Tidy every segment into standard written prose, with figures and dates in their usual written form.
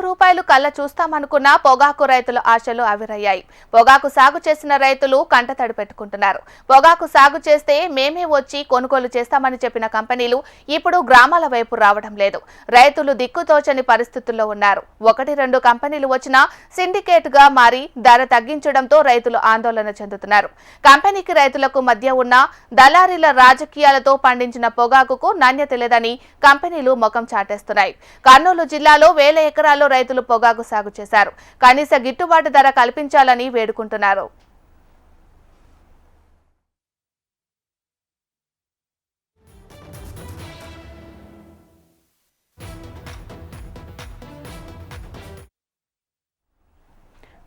రూపాయలు కళ్ళ చూస్తామనుకున్న పొగాకు రైతుల ఆశలు ఆవిరయ్యాయి. పొగాకు సాగు చేసిన రైతులు కంటతడి పెట్టుకుంటున్నారు. పొగాకు సాగు చేస్తే మేమే వచ్చి కొనుగోలు చేస్తామని చెప్పిన కంపెనీలు ఇప్పుడు గ్రామాల వైపు రావడం లేదు. రైతులు దిక్కుతోచని పరిస్థితుల్లో ఉన్నారు. 1-2 కంపెనీలు వచ్చినా సిండికేట్ గా మారి ధర తగ్గించడంతో రైతులు ఆందోళన చెందుతున్నారు. కంపెనీకి రైతులకు మధ్య ఉన్న దళారీల రాజకీయాలతో పండించిన పొగాకుకు నాణ్యత లేదని కంపెనీలు ముఖం చాటేస్తున్నాయి. కర్నూలు జిల్లాలో వేల ఎకరాల్లో రైతులు పొగాకు సాగు చేశారు. కనీస గిట్టుబాటు ధర కల్పించాలని వేడుకుంటున్నారు.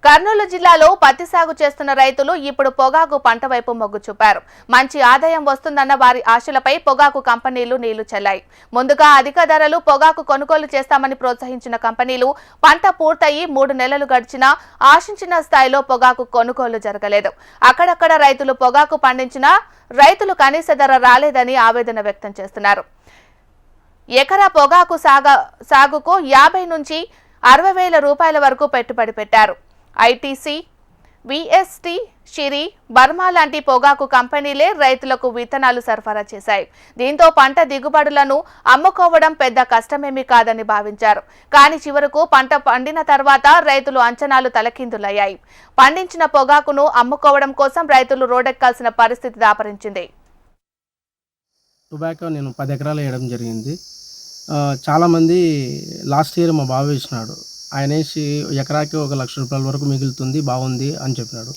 కర్నూలు జిల్లాలో పత్తి సాగు చేస్తున్న రైతులు ఇప్పుడు పొగాకు పంట వైపు మొగ్గు చూపారు. మంచి ఆదాయం వస్తుందన్న వారి ఆశలపై పొగాకు కంపెనీలు నీళ్లు చల్లాయి. ముందుగా అధిక ధరలు పొగాకు కొనుగోలు చేస్తామని ప్రోత్సహించిన కంపెనీలు పంట పూర్తయి 3 నెలలు గడిచినా ఆశించిన స్థాయిలో పొగాకు కొనుగోలు జరగలేదు. అక్కడక్కడ రైతులు పొగాకు పండించినా రైతులు కనీస ధర రాలేదని ఆవేదన వ్యక్తం చేస్తున్నారు. ఎకరా పొగాకు సాగుకు 50 నుంచి 60 వేల రూపాయల వరకు పెట్టుబడి పెట్టారు. ఐటీసీ, విఎస్టీ, షిరి, బర్మా లాంటి పొగాకు కంపెనీలే రైతులకు విత్తనాలు సరఫరా చేశాయి. దీంతో పంట దిగుబడులను అమ్ముకోవడం పెద్ద కష్టమేమీ కాదని భావించారు. కానీ చివరకు పంట పండిన తర్వాత రైతులు అంచనాలు తలకిందులయ్యాయి. పండించిన పొగాకును అమ్ముకోవడం కోసం రైతులు రోడ్డెక్కాల్సిన పరిస్థితి దాపరించింది. టొబాకో నేను 10 ఎకరాలు వేయడం జరిగింది. చాలామంది లాస్ట్ ఇయర్ మా బావ వేసినాడు. ఆయన వేసి ఎకరాకి 1 లక్ష రూపాయల వరకు మిగులుతుంది, బాగుంది అని చెప్పినాడు.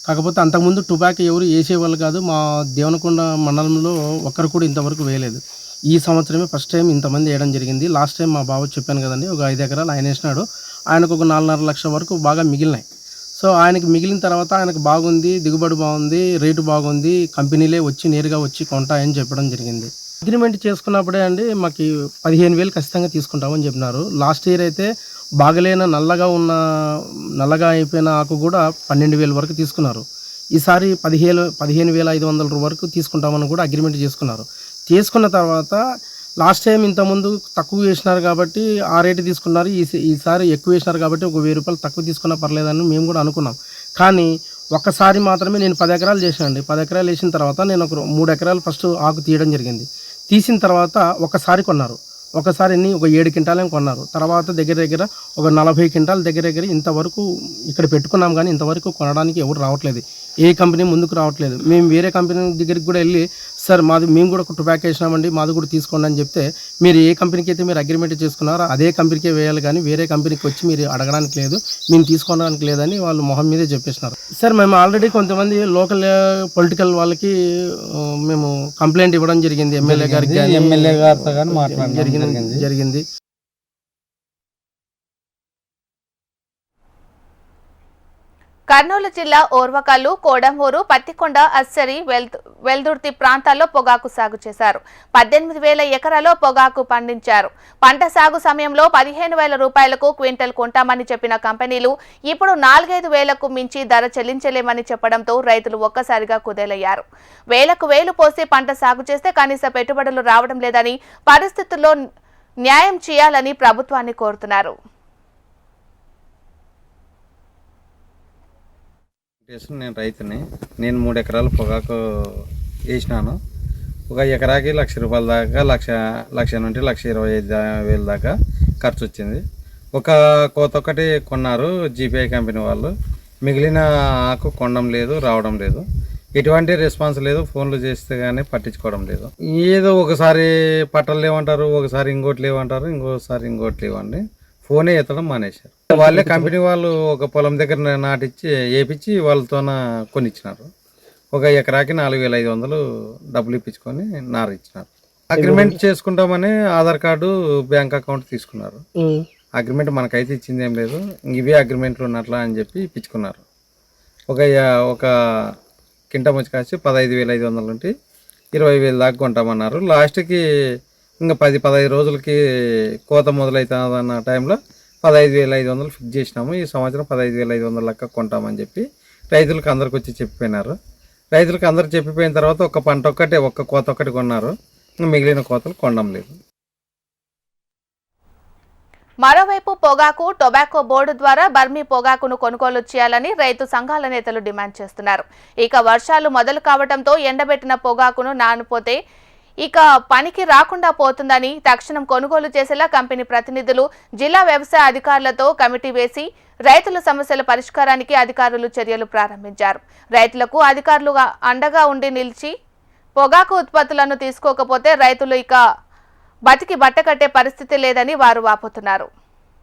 కాకపోతే అంతకుముందు టొబాకో ఎవరు వేసేవాళ్ళు కాదు. మా దేవనకొండ మండలంలో ఒక్కరు కూడా ఇంతవరకు వేయలేదు. ఈ సంవత్సరమే ఫస్ట్ టైం ఇంతమంది వేయడం జరిగింది. లాస్ట్ టైం మా బావ చెప్పాను కదండి, ఒక 5 ఎకరాలు ఆయన వేసినాడు. ఆయనకు ఒక 4.5 లక్షల వరకు బాగా మిగిలినాయి. సో ఆయనకి మిగిలిన తర్వాత ఆయనకు బాగుంది, దిగుబడి బాగుంది, రేటు బాగుంది, కంపెనీలే వచ్చి నేరుగా వచ్చి కొంటాయని చెప్పడం జరిగింది. అగ్రిమెంట్ చేసుకున్నప్పుడే అండి మాకు 15,000 ఖచ్చితంగా తీసుకుంటామని చెప్పినారు. లాస్ట్ ఇయర్ అయితే బాగలేన నల్లగా అయిపోయిన ఆకు కూడా 12,000 వరకు తీసుకున్నారు. ఈసారి 15,500 వరకు తీసుకుంటామని కూడా అగ్రిమెంట్ చేసుకున్నారు. తీసుకున్న తర్వాత లాస్ట్ టైం ఇంతకుముందు తక్కువ వేసినారు కాబట్టి ఆ రేటు తీసుకున్నారు. ఈసారి ఎక్కువ వేసినారు కాబట్టి ఒక 1000 రూపాయలు తక్కువ తీసుకున్నా పర్లేదని మేము కూడా అనుకున్నాం. కానీ ఒక్కసారి మాత్రమే నేను 10 ఎకరాలు చేసానండి. 10 ఎకరాలు వేసిన తర్వాత నేను ఒక 3 ఎకరాలు ఫస్ట్ ఆకు తీయడం జరిగింది. తీసిన తర్వాత ఒకసారి కొన్నారు. ఒకసారి ఒక 7 క్వింటాలేం కొన్నారు. తర్వాత దగ్గర ఒక 40 క్వింటాల దగ్గర ఇంతవరకు ఇక్కడ పెట్టుకున్నాం. కానీ ఇంతవరకు కొనడానికి ఎవరు రావట్లేదు. ఏ కంపెనీ ముందుకు రావట్లేదు. మేము వేరే కంపెనీ దగ్గరికి కూడా వెళ్ళి, సార్ మేము కూడా ఒక టొబాకో వేసినామండి, మాది కూడా తీసుకోండి అని చెప్తే, మీరు ఏ కంపెనీకి అయితే మీరు అగ్రిమెంట్ చేసుకున్నారో అదే కంపెనీకే వేయాలి, కానీ వేరే కంపెనీకి వచ్చి మీరు అడగడానికి లేదు, మేము తీసుకోవడానికి లేదని వాళ్ళు మొహం మీదే చెప్పేసినారు. సార్ మేము ఆల్రెడీ కొంతమంది లోకల్ పొలిటికల్ వాళ్ళకి మేము కంప్లైంట్ ఇవ్వడం జరిగింది. ఎమ్మెల్యే గారితో జరిగింది. కర్నూలు జిల్లా ఓర్వకల్లు, కోడంబూరు, పత్తికొండ, అస్సరి, వెల్దుర్తి ప్రాంతాల్లో పొగాకు సాగు చేశారు. 18,000 ఎకరాల్లో పొగాకు పండించారు. పంట సాగు సమయంలో 15,000 రూపాయలకు క్వింటల్ కొంటామని చెప్పిన కంపెనీలు ఇప్పుడు 4-5 వేలకు మించి ధర చెల్లించలేమని చెప్పడంతో రైతులు ఒక్కసారిగా కుదేలయ్యారు. వేలు పోసి పంట సాగు చేస్తే కనీస పెట్టుబడులు రావడం లేదని, పరిస్థితుల్లో న్యాయం చేయాలని ప్రభుత్వాన్ని కోరుతున్నారు. నేను రైతుని. నేను 3 ఎకరాలు పొగాకు వేసినాను. ఒక ఎకరాకి 1 లక్ష రూపాయల దాకా, లక్ష నుండి 1,25,000 దాకా ఖర్చు వచ్చింది. ఒక కోత ఒకటి కొన్నారు జీపీఐ కంపెనీ వాళ్ళు. మిగిలిన ఆకు కొనడం లేదు, రావడం లేదు. ఎటువంటి రెస్పాన్స్ లేదు. ఫోన్లు చేస్తే కానీ పట్టించుకోవడం లేదు. ఏదో ఒకసారి పట్టలు లేవంటారు, ఒకసారి ఇంకోటి లేవంటారు, ఇంకోసారి ఇంకోటి లేవండి. ఫోనే ఎత్తడం మానేశారు. వాళ్ళే కంపెనీ వాళ్ళు ఒక పొలం దగ్గర నాటిచ్చి వేపించి వాళ్ళతోన కొనిచ్చినారు. ఒక ఎకరాకి 4,500 డబ్బులు ఇప్పించుకొని నారు ఇచ్చినారు. అగ్రిమెంట్ చేసుకుంటామని ఆధార్ కార్డు, బ్యాంక్ అకౌంట్ తీసుకున్నారు. అగ్రిమెంట్ మనకైతే ఇచ్చింది ఏం లేదు. ఇవే అగ్రిమెంట్లు ఉన్నట్లా అని చెప్పి ఇప్పించుకున్నారు. ఒక కింట ముచ్చి 15,500 నుండి 20,000 దాకా కొంటామన్నారు. లాస్ట్కి ఇంకా 10-15 రోజులకి కోత మొదలవుతుందన్న టైంలో 15,500 ఫిక్స్ చేసినాము. ఈ సంవత్సరం 15,500 లెక్క కొంటామని చెప్పి రైతులకు అందరికి వచ్చి చెప్పిపోయినారు. రైతులకు అందరికి చెప్పిపోయిన తర్వాత ఒక్క కోత ఒక్కటి కొన్నారు. మిగిలిన కోతలు కొనడం లేదు. మరోవైపు పొగాకు టొబాకో బోర్డు ద్వారా బర్మీ పొగాకును కొనుగోలు చేయాలని రైతు సంఘాల నేతలు డిమాండ్ చేస్తున్నారు. ఇక వర్షాలు మొదలు కావడంతో ఎండబెట్టిన పొగాకును నానిపోతే ఇక పనికి రాకుండా పోతుందని తక్షణం కొనుగోలు చేసేలా కంపెనీ ప్రతినిధులు జిల్లా వ్యవసాయ అధికారులతో కమిటీ వేసి రైతుల సమస్యల పరిష్కారానికి అధికారులు చర్యలు ప్రారంభించారు. రైతులకు అధికారులు అండగా ఉండి నిలిచి పొగాకు ఉత్పత్తులను తీసుకోకపోతే రైతులు ఇక బతికి బట్టకట్టే పరిస్థితి లేదని వారు వాపోతున్నారు.